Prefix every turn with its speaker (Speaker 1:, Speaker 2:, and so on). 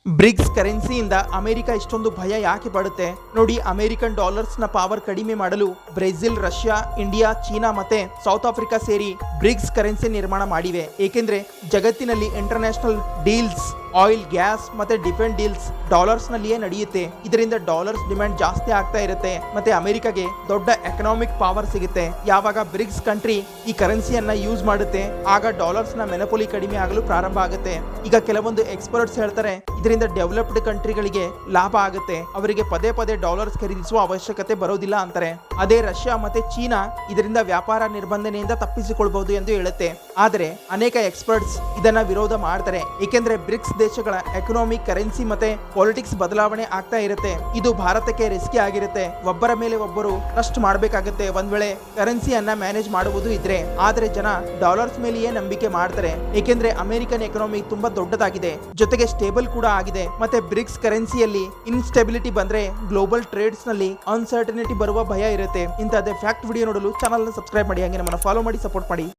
Speaker 1: BRICS ಕರೆನ್ಸಿಯಿಂದ America ಇಷ್ಟೊಂದು ಭಯ ಯಾಕೆ ಪಡುತ್ತೆ ನೋಡಿ. ಅಮೆರಿಕನ್ ಡಾಲರ್ಸ್ ನ ಪವರ್ ಕಡಿಮೆ ಮಾಡಲು ಬ್ರೆಜಿಲ್, ರಷ್ಯಾ, ಇಂಡಿಯಾ, ಚೀನಾ ಮತ್ತೆ ಸೌತ್ ಆಫ್ರಿಕಾ ಸೇರಿ ಬ್ರಿಕ್ಸ್ ಕರೆನ್ಸಿ ನಿರ್ಮಾಣ ಮಾಡಿವೆ. ಏಕೆಂದ್ರೆ ಜಗತ್ತಿನಲ್ಲಿ ಇಂಟರ್ನ್ಯಾಷನಲ್ ಡೀಲ್ಸ್, ಆಯಿಲ್, ಗ್ಯಾಸ್ ಮತ್ತೆ ಡಿಫೆನ್ಸ್ ಡೀಲ್ಸ್ ಡಾಲರ್ಸ್ ನಲ್ಲಿಯೇ ನಡೆಯುತ್ತೆ. ಇದರಿಂದ ಡಾಲರ್ಸ್ ಡಿಮ್ಯಾಂಡ್ ಜಾಸ್ತಿ ಆಗ್ತಾ ಇರುತ್ತೆ ಮತ್ತೆ ಅಮೆರಿಕಾಗೆ ದೊಡ್ಡ ಎಕನಾಮಿಕ್ ಪವರ್ ಸಿಗುತ್ತೆ. ಯಾವಾಗ ಬ್ರಿಕ್ಸ್ ಕಂಟ್ರಿ ಈ ಕರೆನ್ಸಿಯನ್ನ ಯೂಸ್ ಮಾಡುತ್ತೆ ಆಗ ಡಾಲರ್ಸ್ ನ ಮೆನಪೊಲಿ ಕಡಿಮೆ ಆಗಲು ಪ್ರಾರಂಭ ಆಗುತ್ತೆ. ಈಗ ಕೆಲವೊಂದು ಎಕ್ಸ್ಪರ್ಟ್ಸ್ ಹೇಳ್ತಾರೆ ಇದರಿಂದ ಡೆವಲಪ್ಡ್ ಕಂಟ್ರಿಗಳಿಗೆ ಲಾಭ ಆಗುತ್ತೆ, ಅವರಿಗೆ ಪದೇ ಪದೇ ಡಾಲರ್ಸ್ ಖರೀದಿಸುವ ಅವಶ್ಯಕತೆ ಬರೋದಿಲ್ಲ ಅಂತಾರೆ. ಅದೇ ರಷ್ಯಾ ಮತ್ತೆ ಚೀನಾ ಇದರಿಂದ ವ್ಯಾಪಾರ ನಿರ್ಬಂಧನೆಯಿಂದ ತಪ್ಪಿಸಿಕೊಳ್ಬಹುದು ಎಂದು ಹೇಳುತ್ತೆ. ಆದರೆ ಅನೇಕ ಎಕ್ಸ್ಪರ್ಟ್ಸ್ ಇದನ್ನ ವಿರೋಧ ಮಾಡ್ತಾರೆ, ಏಕೆಂದ್ರೆ ಬ್ರಿಕ್ಸ್ ದೇಶಗಳ ಎಕನಾಮಿಕ್, ಕರೆನ್ಸಿ ಮತ್ತೆ ಪಾಲಿಟಿಕ್ಸ್ ಬದಲಾವಣೆ ಆಗ್ತಾ ಇರುತ್ತೆ. ಇದು ಭಾರತಕ್ಕೆ ರಿಸ್ಕಿ ಆಗಿರುತ್ತೆ. ಒಬ್ಬರ ಮೇಲೆ ಒಬ್ಬರು ಟ್ರಸ್ಟ್ ಮಾಡಬೇಕಾಗುತ್ತೆ ಒಂದ್ ವೇಳೆ ಕರೆನ್ಸಿಯನ್ನ ಮ್ಯಾನೇಜ್ ಮಾಡುವುದು ಇದ್ರೆ. ಆದ್ರೆ ಜನ ಡಾಲರ್ಸ್ ಮೇಲೆಯೇ ನಂಬಿಕೆ ಮಾಡ್ತಾರೆ, ಏಕೆಂದ್ರೆ ಅಮೆರಿಕನ್ ಎಕನಾಮಿ ತುಂಬಾ ದೊಡ್ಡದಾಗಿದೆ, ಜೊತೆಗೆ ಸ್ಟೇಬಲ್ ಕೂಡ ಆಗಿದೆ. ಮತ್ತೆ ಬ್ರಿಕ್ಸ್ ಕರೆನ್ಸಿಯಲ್ಲಿ ಇನ್ಸ್ಟೆಬಿಲಿಟಿ ಬಂದ್ರೆ ಗ್ಲೋಬಲ್ ಟ್ರೇಡ್ಸ್ ನಲ್ಲಿ ಅನ್ಸರ್ಟನಿಟಿ ಬರುವ ಭಯ ಇರುತ್ತೆ. ಇಂತಹದೇ ಫ್ಯಾಕ್ಟ್ ವಿಡಿಯೋ ನೋಡಲು ಚಾನಲ್ ಸಬ್ಸ್ಕ್ರೈಬ್ ಮಾಡಿ, ಹಾಗೆ ನಮ್ಮನ್ನು ಫಾಲೋ ಮಾಡಿ, ಸಪೋರ್ಟ್ ಮಾಡಿ.